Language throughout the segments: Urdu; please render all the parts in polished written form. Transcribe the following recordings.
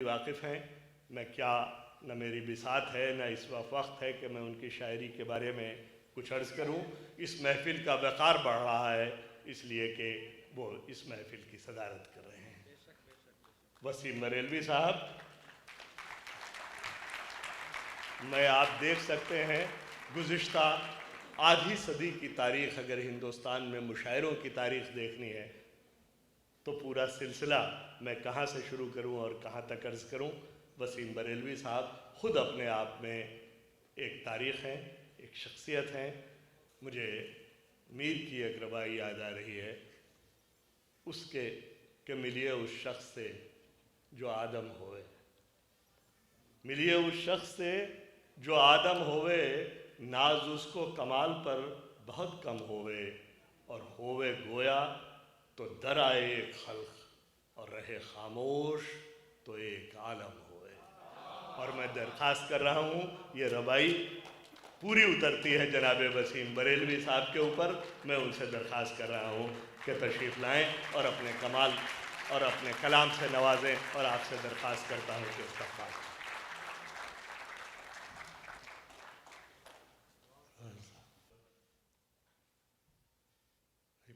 واقف ہیں، میں کیا نہ میری بساط ہے نہ اس وقت ہے کہ میں ان کی شاعری کے بارے میں کچھ عرض کروں۔ اس محفل کا وقار بڑھ رہا ہے اس لیے کہ وہ اس محفل کی صدارت کر رہے ہیں۔ وسیم بریلوی صاحب، میں آپ دیکھ سکتے ہیں گزشتہ آدھی صدی کی تاریخ اگر ہندوستان میں مشاعروں کی تاریخ دیکھنی ہے تو پورا سلسلہ میں کہاں سے شروع کروں اور کہاں تک عرض کروں۔ وسیم بریلوی صاحب خود اپنے آپ میں ایک تاریخ ہیں، ایک شخصیت ہیں۔ مجھے میر کی ایک ربائی یاد آ رہی ہے اس کے کہ ملیے اس شخص سے جو آدم ہوئے، ملیے اس شخص سے جو آدم ہوئے، ناز اس کو کمال پر بہت کم ہوئے، اور ہوئے گویا تو در آئے ایک خلق، اور رہے خاموش تو ایک عالم ہوئے۔ اور میں درخواست کر رہا ہوں، یہ ربائی پوری اترتی ہے جناب وسیم بریلوی صاحب کے اوپر، میں ان سے درخواست کر رہا ہوں کہ تشریف لائیں اور اپنے کمال اور اپنے کلام سے نوازیں، اور آپ سے درخواست کرتا ہوں کہ اس کا خاص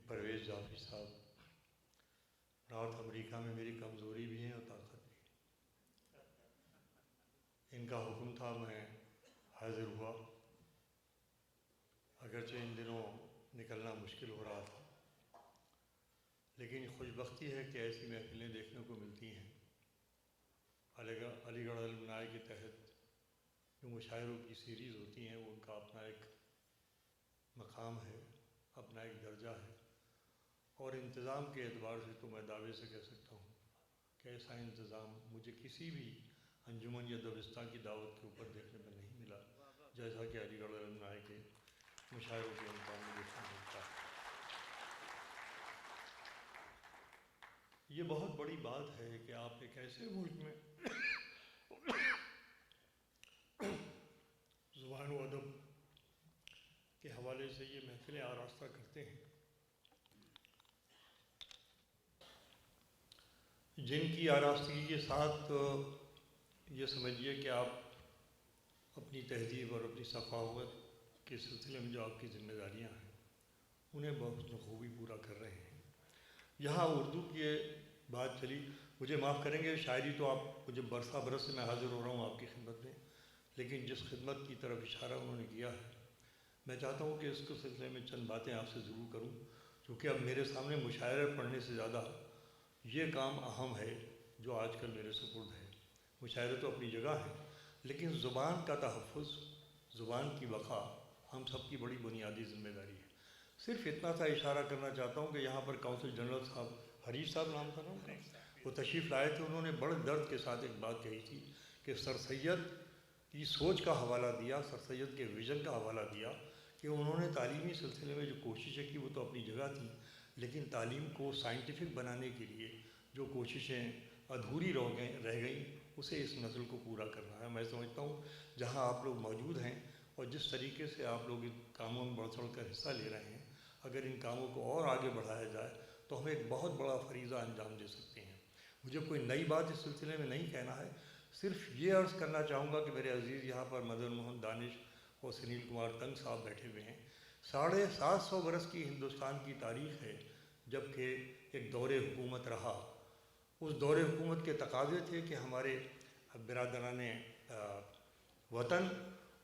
پرویز جعفری صاحب، نارتھ امریکہ میں میری کمزوری بھی ہے اور طاقت بھی۔ ان کا حکم تھا، میں حاضر ہوا، اگرچہ ان دنوں نکلنا مشکل ہو رہا تھا، لیکن خوش بختی ہے کہ ایسی محفلیں دیکھنے کو ملتی ہیں۔ علی گڑھ المنائے کے تحت جو مشاعروں کی سیریز ہوتی ہیں، وہ ان کا اپنا ایک مقام ہے، اپنا ایک درجہ ہے، اور انتظام کے اعتبار سے تو میں دعوے سے کہہ سکتا ہوں کہ ایسا انتظام مجھے کسی بھی انجمن یا دبستان کی دعوت کے اوپر دیکھنے میں نہیں ملا جیسا کہ علی گڑھ المنائے کے مشاعروں کے انتظام میں دیکھنے ملتا ہے۔ یہ بہت بڑی بات ہے کہ آپ ایک ایسے ملک میں زبان و ادب کے حوالے سے یہ محفلیں آراستہ کرتے ہیں، جن کی آراستگی کے ساتھ یہ سمجھیے کہ آپ اپنی تہذیب اور اپنی ثقافت کے سلسلے میں جو آپ کی ذمہ داریاں ہیں انہیں بہت بخوبی پورا کر رہے ہیں۔ یہاں اردو کی بات چلی، مجھے معاف کریں گے، شاعری تو آپ مجھے برسہ برس سے میں حاضر ہو رہا ہوں آپ کی خدمت میں، لیکن جس خدمت کی طرف اشارہ انہوں نے کیا ہے، میں چاہتا ہوں کہ اس کے سلسلے میں چند باتیں آپ سے ضرور کروں، کیونکہ اب میرے سامنے مشاعرے پڑھنے سے زیادہ یہ کام اہم ہے جو آج کل میرے سپرد ہے۔ مشاعرے تو اپنی جگہ ہے، لیکن زبان کا تحفظ، زبان کی بقا ہم سب کی بڑی بنیادی ذمہ داری ہے۔ صرف اتنا سا اشارہ کرنا چاہتا ہوں کہ یہاں پر کونسل جنرل صاحب، حریش صاحب نام تھا نا ان کا، وہ تشریف لائے تھے، انہوں نے بڑے درد کے ساتھ ایک بات کہی تھی کہ سر سید کی سوچ کا حوالہ دیا، سر سید کے ویژن کا حوالہ دیا کہ انہوں نے تعلیمی سلسلے میں جو کوششیں کی وہ تو اپنی جگہ تھیں، لیکن تعلیم کو سائنٹیفک بنانے کے لیے جو کوششیں ادھوری رہ گئیں اسے اس نسل کو پورا کرنا ہے۔ میں سمجھتا ہوں جہاں آپ لوگ موجود ہیں اور جس طریقے سے آپ لوگ ان کاموں میں بڑھ چڑھ کر حصہ لے رہے ہیں، اگر ان کاموں کو اور آگے بڑھایا جائے تو ہم ایک بہت بڑا فریضہ انجام دے سکتے ہیں۔ مجھے کوئی نئی بات اس سلسلے میں نہیں کہنا ہے، صرف یہ عرض کرنا چاہوں گا کہ میرے عزیز یہاں پر مدن موہن دانش اور سنیل کمار تنگ صاحب بیٹھے ہوئے ہیں۔ 750 برس کی ہندوستان کی تاریخ ہے جب کہ ایک دور حکومت رہا، اس دور حکومت کے تقاضے تھے کہ ہمارے برادران وطن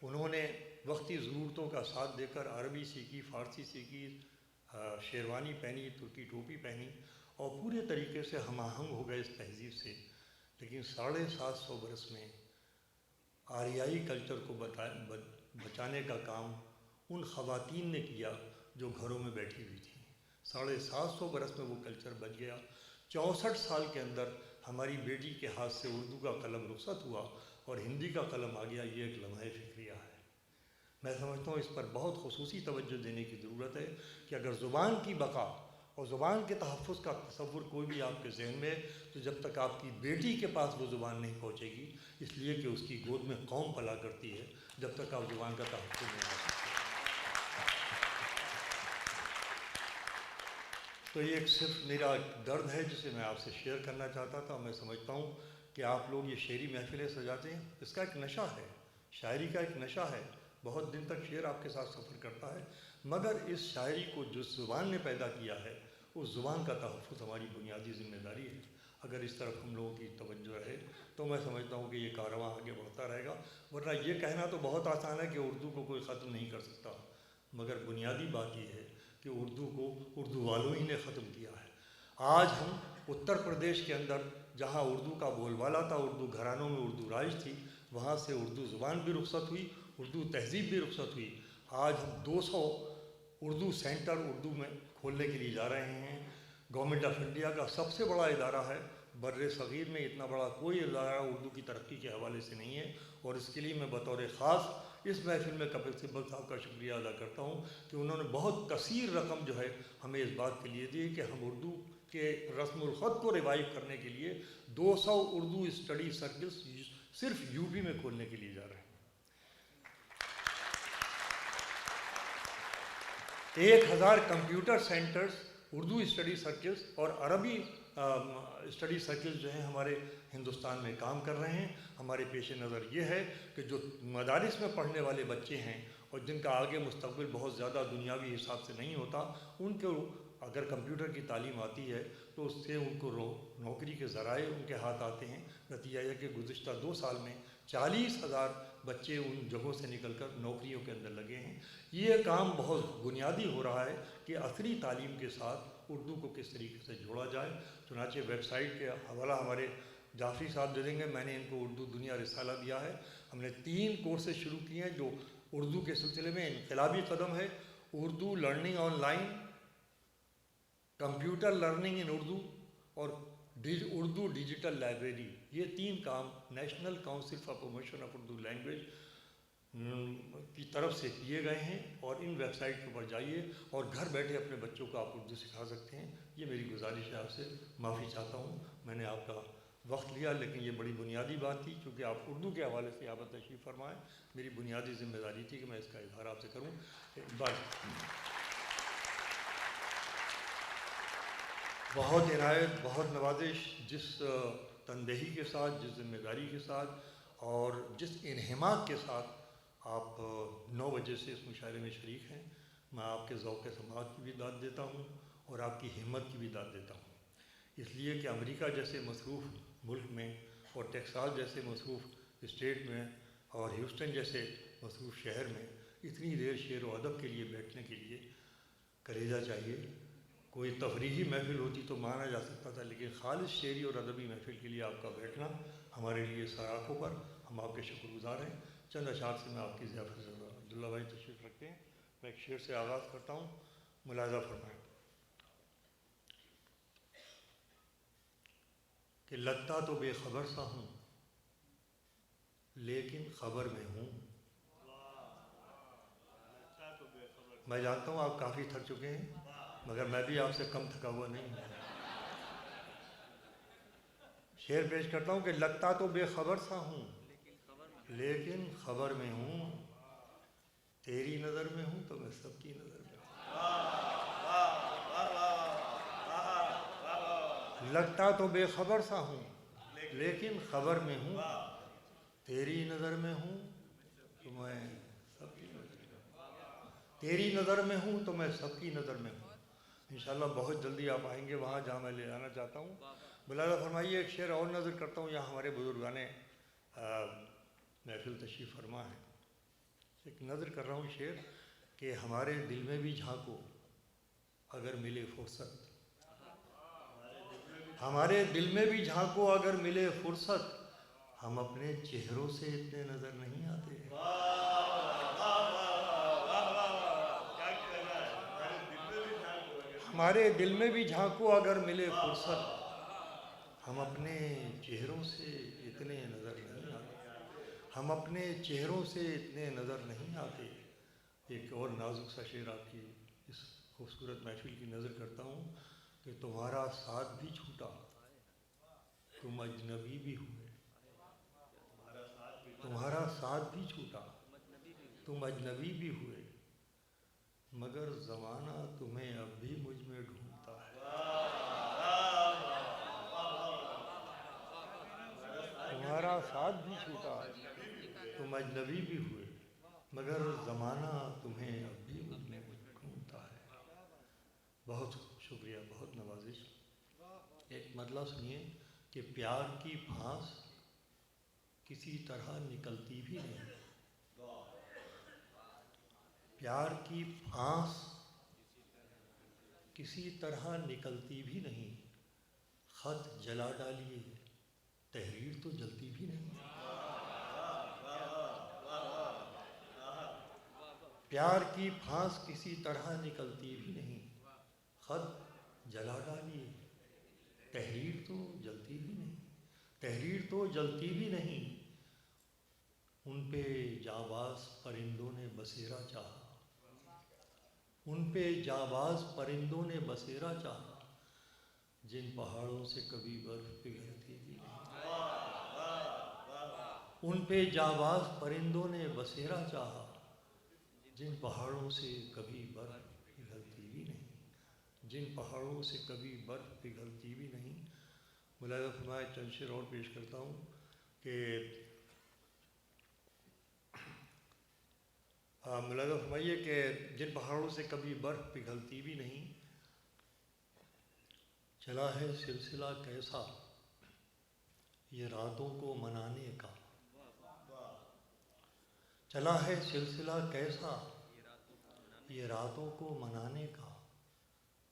انہوں نے وقتی ضرورتوں کا ساتھ دے کر عربی سیکھی، فارسی سیکھی، شیروانی پہنی، ترکی ٹوپی پہنی اور پورے طریقے سے ہم آہنگ ہو گئے اس تہذیب سے، لیکن 750 برس میں آریائی کلچر کو بچانے کا کام ان خواتین نے کیا جو گھروں میں بیٹھی ہوئی تھیں۔ 750 برس میں وہ کلچر بچ گیا۔ 64 سال کے اندر ہماری بیٹی کے ہاتھ سے اردو کا قلم رخصت ہوا اور ہندی کا قلم آ گیا، یہ ایک لمحہ فکریہ ہے۔ میں سمجھتا ہوں اس پر بہت خصوصی توجہ دینے کی ضرورت ہے کہ اگر زبان کی بقا اور زبان کے تحفظ کا تصور کوئی بھی آپ کے ذہن میں ہے تو جب تک آپ کی بیٹی کے پاس وہ زبان نہیں پہنچے گی، اس لیے کہ اس کی گود میں قوم پلا کرتی ہے، جب تک آپ زبان کا تحفظ نہیں کر سکتے۔ تو یہ ایک صرف میرا درد ہے جسے میں آپ سے شیئر کرنا چاہتا تھا۔ میں سمجھتا ہوں کہ آپ لوگ یہ شعری محفلیں سجاتے ہیں، اس کا ایک نشہ ہے، شاعری کا ایک نشہ ہے، بہت دن تک شعر آپ کے ساتھ سفر کرتا ہے، مگر اس شاعری کو جس زبان نے پیدا کیا ہے اس زبان کا تحفظ ہماری بنیادی ذمہ داری ہے۔ اگر اس طرف ہم لوگوں کی توجہ رہے تو میں سمجھتا ہوں کہ یہ کارواں آگے بڑھتا رہے گا، ورنہ یہ کہنا تو بہت آسان ہے کہ اردو کو کوئی ختم نہیں کر سکتا، مگر بنیادی بات یہ ہے کہ اردو کو اردو والوں ہی نے ختم کیا ہے۔ آج ہم اتر پردیش کے اندر جہاں اردو کا بول بالا تھا، اردو گھرانوں میں اردو رائج تھی، وہاں سے اردو زبان بھی رخصت ہوئی، اردو تہذیب بھی رخصت ہوئی۔ آج ہم 200 اردو سینٹر اردو میں کھولنے کے لیے جا رہے ہیں۔ گورنمنٹ آف انڈیا کا سب سے بڑا ادارہ ہے، بر صغیر میں اتنا بڑا کوئی ادارہ اردو کی ترقی کے حوالے سے نہیں ہے، اور اس کے لیے میں بطور خاص اس محفل میں کپل سبل صاحب کا شکریہ ادا کرتا ہوں کہ انہوں نے بہت کثیر رقم جو ہے ہمیں اس بات کے لیے دی کہ ہم اردو کے رسم الخط کو ریوائیو کرنے کے لیے 200 اردو اسٹڈی سرکلز صرف یو پی میں کھولنے کے لیے جا رہے ہیں۔ 1000 computer centres, Urdu study circles اور عربی اسٹڈی سرکلز جو ہیں ہمارے ہندوستان میں کام کر رہے ہیں۔ ہمارے پیش نظر یہ ہے کہ جو مدارس میں پڑھنے والے بچے ہیں اور جن کا آگے مستقبل بہت زیادہ دنیاوی حساب سے نہیں ہوتا، ان کو اگر کمپیوٹر کی تعلیم آتی ہے تو اس سے ان کو نوکری کے ذرائع ان کے ہاتھ آتے ہیں۔ نتیجہ یہ کہ گزشتہ 2 سال میں 40,000 بچے ان جگہوں سے نکل کر نوکریوں کے اندر لگے ہیں۔ یہ کام بہت بنیادی ہو رہا ہے کہ عصری تعلیم کے ساتھ اردو کو کس طریقے سے جوڑا جائے۔ چنانچہ ویب سائٹ کے حوالہ ہمارے جعفری صاحب دے دیں گے، میں نے ان کو اردو دنیا رسالہ دیا ہے۔ ہم نے 3 کورسز شروع کیے ہیں جو اردو کے سلسلے میں انقلابی قدم ہے۔ Urdu learning online, computer learning in Urdu اور اردو ڈیجیٹل لائبریری، یہ 3 کام National Council for Promotion of Urdu Language کی طرف سے کیے گئے ہیں، اور ان ویب سائٹ کے اوپر جائیے اور گھر بیٹھے اپنے بچوں کو آپ اردو سکھا سکتے ہیں۔ یہ میری گزارش ہے آپ سے، معافی چاہتا ہوں میں نے آپ کا وقت لیا، لیکن یہ بڑی بنیادی بات تھی کیونکہ آپ اردو کے حوالے سے آپ تشریف فرمائیں، میری بنیادی ذمہ داری تھی کہ میں اس کا اظہار آپ سے کروں۔ بہت عنایت، بہت نوازش، جس تندہی کے ساتھ، جس ذمہ داری کے ساتھ اور جس انہماک کے ساتھ آپ 9 بجے سے اس مشاعرے میں شریک ہیں، میں آپ کے ذوق سماعت کی بھی داد دیتا ہوں اور آپ کی ہمت کی بھی داد دیتا ہوں، اس لیے کہ امریکہ جیسے مصروف ملک میں اور ٹیکساس جیسے مصروف اسٹیٹ میں اور ہیوسٹن جیسے مصروف شہر میں اتنی دیر شعر و ادب کے لیے بیٹھنے کے لیے کلیجہ چاہیے۔ کوئی تفریحی محفل ہوتی تو مانا جا سکتا تھا، لیکن خالص شعری اور ادبی محفل کے لیے آپ کا بیٹھنا ہمارے لیے سراخوں پر، ہم آپ کے شکر گزار ہیں۔ چند اشعار سے میں آپ کی ضیافت سے عبداللہ بھائی تشریف رکھتے ہیں، میں ایک شعر سے آغاز کرتا ہوں، ملاحظہ فرمائیں کہ لگتا تو بے خبر سا ہوں لیکن خبر میں ہوں۔ میں جانتا ہوں آپ کافی تھک چکے ہیں، مگر میں بھی آپ سے کم تھکا ہوا نہیں ہوں۔ شعر پیش کرتا ہوں کہ لگتا تو بے خبر سا ہوں لیکن خبر میں ہوں، تیری نظر میں ہوں تو میں سب کی نظر میں ہوں۔ لگتا تو بے خبر سا ہوں لیکن خبر میں ہوں، تیری نظر میں ہوں تو میں سب کی نظر میں ہوں، تیری نظر میں ہوں تو میں سب کی نظر میں ہوں۔ انشاءاللہ بہت جلدی آپ آئیں گے وہاں جہاں میں لے جانا چاہتا ہوں۔ ملاحظہ فرمائیے، ایک شعر اور نظر کرتا ہوں، یہاں ہمارے بزرگان محفل تشریف فرما ہے، ایک نظر کر رہا ہوں شعر کہ ہمارے دل میں بھی جھانکو اگر ملے فرصت، ہمارے دل میں بھی جھانکو اگر ملے فرصت، ہم اپنے چہروں سے اتنے نظر نہیں آتے۔ ہمارے دل میں بھی جھانکو اگر ملے فرصت، ہم اپنے چہروں سے اتنے نظر نہیں آتے، ہم اپنے چہروں سے اتنے نظر نہیں آتے۔ ایک اور نازک سا شعر آپ کی اس خوبصورت محفل کی نظر کرتا ہوں کہ تمہارا ساتھ بھی چھوٹا تم اجنبی بھی ہوئے، تمہارا ساتھ بھی چھوٹا تم اجنبی بھی ہوئے، مگر زمانہ تمہیں اب بھی مجھ میں ڈھونڈتا ہے۔ تیرا ساتھ بھی چھوٹا، تم اجنبی بھی ہوئے، مگر زمانہ تمہیں اب بھی مجھ میں ڈھونڈتا ہے۔ بہت شکریہ، بہت نوازش۔ ایک مطلب سنیے کہ پیار کی پھانس کسی طرح نکلتی بھی نہیں، پیار کی پھانس کسی طرح نکلتی بھی نہیں، خط جلا ڈالیے تحریر تو جلتی بھی نہیں۔ پیار کی پھانس کسی طرح نکلتی بھی نہیں، خط جلا ڈالیے تحریر تو جلتی بھی نہیں، تحریر تو جلتی بھی نہیں۔ ان پہ جانباز پرندوں نے بسیرا چاہا، ان پہ جانباز پرندوں نے بسیرا چاہا، جن پہاڑوں سے کبھی برف پگھلتی بھی نہیں۔ ان پہ جانباز پرندوں نے بسیرا چاہا، جن پہاڑوں سے کبھی برف پگھلتی بھی نہیں، جن پہاڑوں سے کبھی برف پگھلتی بھی نہیں۔ ملاحظہ فرمائے، چند شعر اور پیش کرتا ہوں کہ ملاحظہ فرمائیے کہ جن پہاڑوں سے کبھی برف پگھلتی بھی نہیں، چلا ہے سلسلہ کیسا یہ راتوں کو منانے کا، چلا ہے سلسلہ کیسا یہ راتوں کو منانے کا،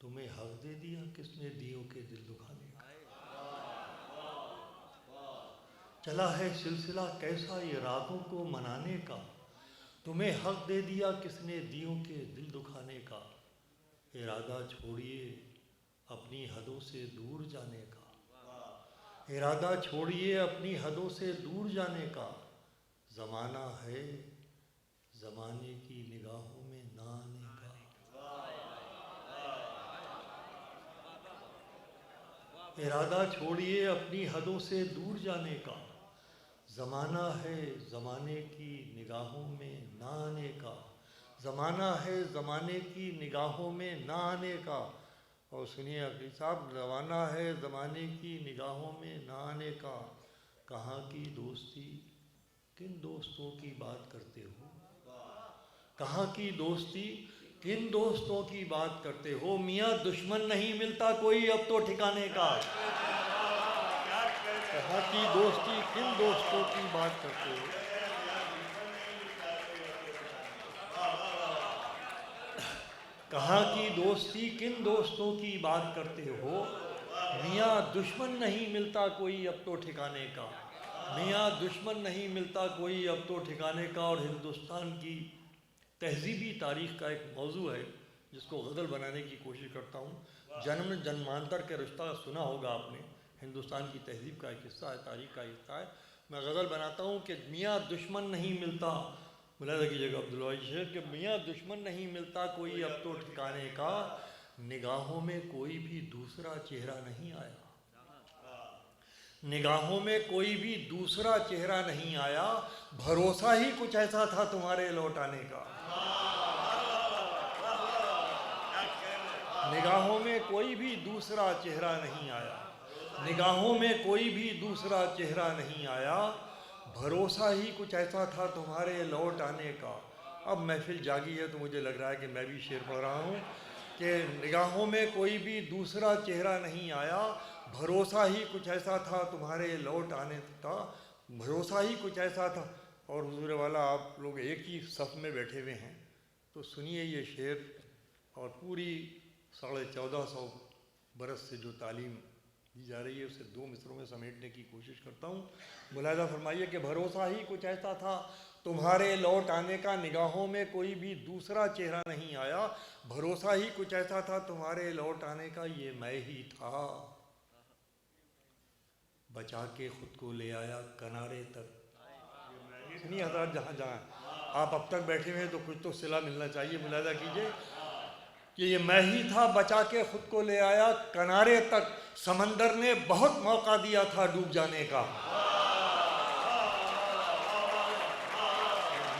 تمہیں حق دے دیا کس نے دیوں کے دل دکھانے کا۔ چلا ہے سلسلہ کیسا یہ راتوں کو منانے کا، تمہیں حق دے دیا کس نے دیوں کے دل دکھانے کا۔ ارادہ چھوڑیے اپنی حدوں سے دور جانے کا، ارادہ چھوڑیے اپنی حدوں سے دور جانے کا، زمانہ ہے زمانے کی نگاہوں میں نہ آنے کا۔ ارادہ چھوڑیے اپنی حدوں سے دور جانے کا، زمانہ ہے زمانے کی نگاہوں میں نہ آنے کا، زمانہ ہے زمانے کی نگاہوں میں نہ آنے کا۔ اور سنیے عقیل صاحب، زمانہ ہے زمانے کی نگاہوں میں نہ آنے کا، کہاں کی دوستی کن دوستوں کی بات کرتے ہو، کہاں کی دوستی کن دوستوں کی بات کرتے ہو، میاں دشمن نہیں ملتا کوئی اب تو ٹھکانے کا، کہاں کی دوستی کن دوستوں کی بات کرتے ہو۔ کہاں کی دوستی کن دوستوں کی بات کرتے ہو، میاں دشمن نہیں ملتا کوئی اب تو ٹھکانے کا، میاں دشمن نہیں ملتا کوئی اب تو ٹھکانے کا۔ اور ہندوستان کی تہذیبی تاریخ کا ایک موضوع ہے جس کو غزل بنانے کی کوشش کرتا ہوں۔ جنم جنمانتر کے رشتہ سنا ہوگا آپ نے، ہندوستان کی تہذیب کا ایک حصہ ہے، تاریخ کا حصہ ہے۔ میں غزل بناتا ہوں کہ میاں دشمن نہیں ملتا، ملاحظہ کیجیے گا عبدالواحد شعر، کہ میاں دشمن نہیں ملتا کوئی اب تو ٹھکانے کا، نگاہوں میں کوئی بھی دوسرا چہرہ نہیں آیا، نگاہوں میں کوئی بھی دوسرا چہرہ نہیں آیا، بھروسہ ہی کچھ ایسا تھا تمہارے لوٹ آنے کا۔ نگاہوں میں کوئی بھی دوسرا چہرہ نہیں آیا، نگاہوں میں کوئی بھی دوسرا چہرہ نہیں آیا، بھروسہ ہی کچھ ایسا تھا تمہارے لوٹ آنے کا۔ اب محفل جاگی ہے تو مجھے لگ رہا ہے کہ میں بھی شعر پڑھ رہا ہوں کہ نگاہوں میں کوئی بھی دوسرا چہرہ نہیں آیا، بھروسہ ہی کچھ ایسا تھا تمہارے لوٹ آنے کا، بھروسہ ہی کچھ ایسا تھا۔ اور حضور والا آپ لوگ ایک ہی صف میں بیٹھے ہوئے ہیں تو سنیے یہ شعر، اور پوری 1450 برس سے جو تعلیم دی جا رہی ہے اسے 2 مصروں میں سمیٹنے کی کوشش کرتا ہوں۔ ملاحظہ فرمائیے کہ بھروسہ ہی کچھ ایسا تھا تمہارے لوٹ آنے کا، نگاہوں میں کوئی بھی دوسرا چہرہ نہیں آیا، بھروسہ ہی کچھ ایسا تھا تمہارے لوٹ آنے کا، یہ میں ہی تھا بچا کے خود کو لے آیا کنارے تک۔ نہیں حضرات، جہاں جہاں آپ اب تک بیٹھے ہوئے ہیں تو کچھ تو صلہ ملنا چاہیے۔ ملاحظہ کیجیے کہ یہ میں ہی تھا بچا کے خود کو لے آیا کنارے تک، سمندر نے بہت موقع دیا تھا ڈوب جانے کا،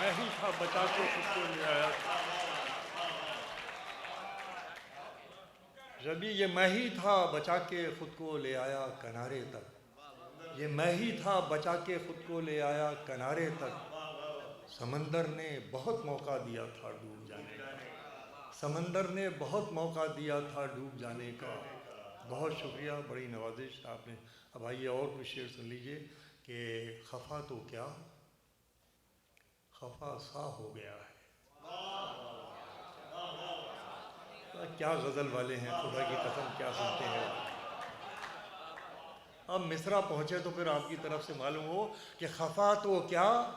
میں ہی تھا بچا کے خود کو لے آیا۔ جبھی یہ میں ہی تھا بچا کے خود کو لے آیا کنارے تک، یہ میں ہی تھا بچا کے خود کو لے آیا کنارے تک، سمندر نے بہت موقع دیا تھا ڈوب جانے کا، سمندر نے بہت موقع دیا تھا ڈوب جانے کا۔ بہت شکریہ، بڑی نوازش آپ نے۔ اب آئیے اور کچھ شعر سن لیجئے کہ خفا تو کیا، خفا سا ہو گیا ہے۔ کیا غزل والے ہیں، خدا کی قسم کیا سنتے ہیں۔ اب مصرع پہنچے تو پھر آپ کی طرف سے معلوم ہو کہ خفا تو کیا،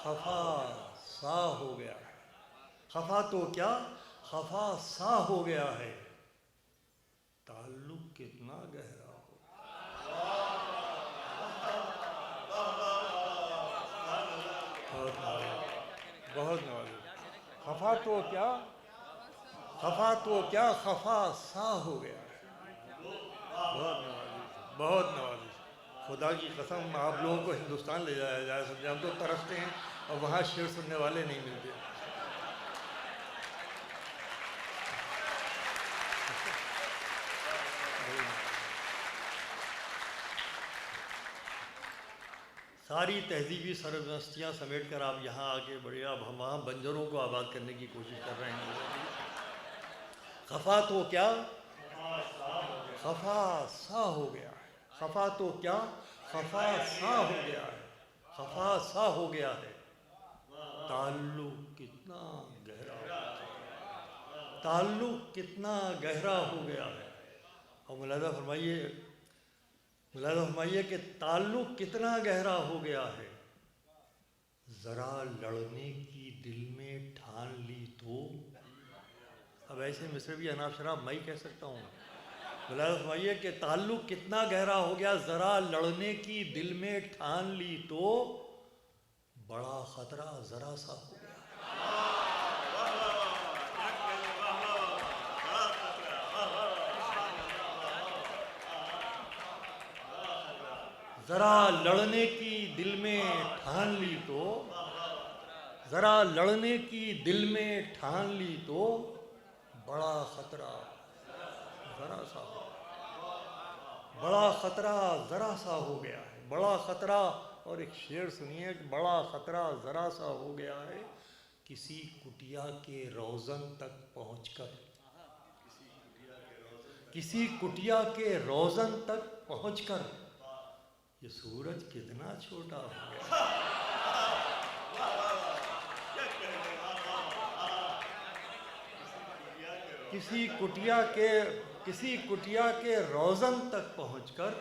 خفا سا ہو گیا ہے۔ خفا تو کیا، خفا سا ہو گیا ہے، تعلق کتنا گہرا ہو۔ بہت نوازش۔ خفا تو کیا، خفا تو کیا، خفا سا ہو گیا ہے۔ بہت نوازش، بہت نوازش۔ خدا کی قسم آپ لوگوں کو ہندوستان لے جایا جائے، سمجھے ہم تو ترستے ہیں اور وہاں شعر سننے والے نہیں ملتے۔ ساری تہذیبی سرگرستیاں سمیٹ کر آپ یہاں آ کے بڑے، اب ہم وہاں بنجروں کو آباد کرنے کی کوشش کر رہے ہیں۔ خفا تو کیا، خفا سا ہو گیا ہے۔ خفا تو کیا، خفا سا ہو گیا ہے، خفا سا ہو گیا ہے، تعلق کتنا گہرا ہو گیا ہے، تعلق کتنا گہرا ہو گیا ہے۔ اور ملاحظہ فرمائیے کہ تعلق کتنا گہرا ہو گیا ہے، ذرا لڑنے کی دل میں ٹھان لی تو۔ اب ایسے مصرے بھی اناپ شناپ میں ہی کہہ سکتا ہوں۔ ملاحظہ فرمائیے کہ تعلق کتنا گہرا ہو گیا، ذرا لڑنے کی دل میں ٹھان لی تو، بڑا خطرہ ذرا سا ہو گیا۔ ذرا لڑنے کی دل میں ٹھان لی تو، ذرا لڑنے کی دل میں ٹھان لی تو، بڑا خطرہ ذرا سا ہو گیا، بڑا خطرہ ذرا سا ہو گیا ہے، بڑا خطرہ۔ اور ایک شعر سنیے کہ بڑا خطرہ ذرا سا ہو گیا ہے، کسی کٹیا کے روزن تک پہنچ کر، کسی کٹیا کے روزن تک پہنچ کر، یہ سورج کتنا چھوٹا ہو گیا۔ کسی کٹیا کے روزن تک پہنچ کر،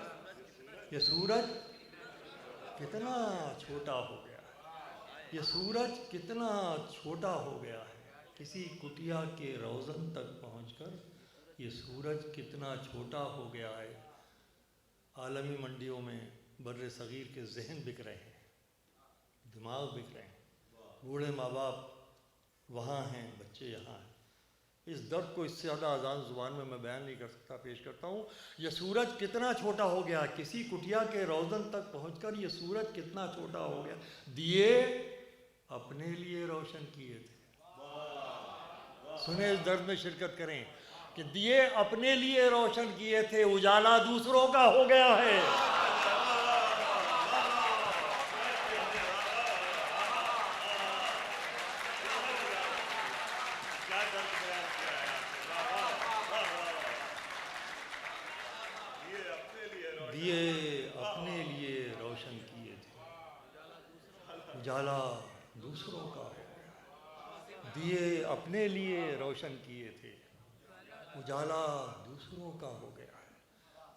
یہ سورج کتنا چھوٹا ہو گیا ہے، یہ سورج کتنا چھوٹا ہو گیا ہے، کسی کٹیا کے روزن تک پہنچ کر، یہ سورج کتنا چھوٹا ہو گیا ہے۔ عالمی منڈیوں میں بر صغیر کے ذہن بک رہے ہیں، دماغ بک رہے ہیں، بوڑھے ماں باپ وہاں ہیں، بچے یہاں ہیں۔ اس درد کو اس سے زیادہ آسان زبان میں بیان نہیں کر سکتا، پیش کرتا ہوں۔ یہ سورج کتنا چھوٹا ہو گیا، کسی کٹیا کے روزن تک پہنچ کر، یہ سورج کتنا چھوٹا ہو گیا، دیے اپنے لیے روشن کیے تھے۔ سنیں، اس درد میں شرکت کریں کہ دیے اپنے لیے روشن کیے تھے، اجالا دوسروں کا ہو گیا ہے۔ دیے اپنے لیے روشن کیے تھے، اجالا دوسروں کا ہو گیا۔ دیے اپنے لیے روشن کیے تھے، اجالا دوسروں کا ہو گیا ہے،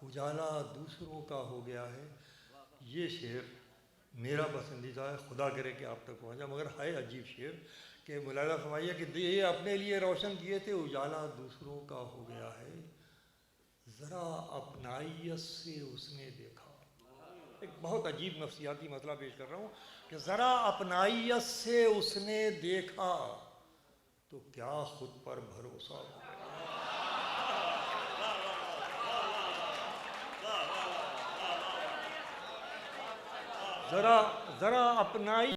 اجالا دوسروں کا ہو گیا ہے۔ یہ شعر میرا پسندیدہ ہے، خدا کرے کہ آپ تک پہنچا، مگر ہے عجیب شعر کہ ملاحظہ فرمائیے کہ دیے اپنے لیے روشن کیے تھے، اجالا دوسروں کا ہو گیا ہے، ذرا اپنائیت سے اس نے دیکھا۔ ایک بہت عجیب نفسیاتی مسئلہ پیش کر رہا ہوں کہ ذرا اپنائیت سے اس نے دیکھا تو کیا خود پر بھروسہ ہو گیا۔ ذرا اپنائی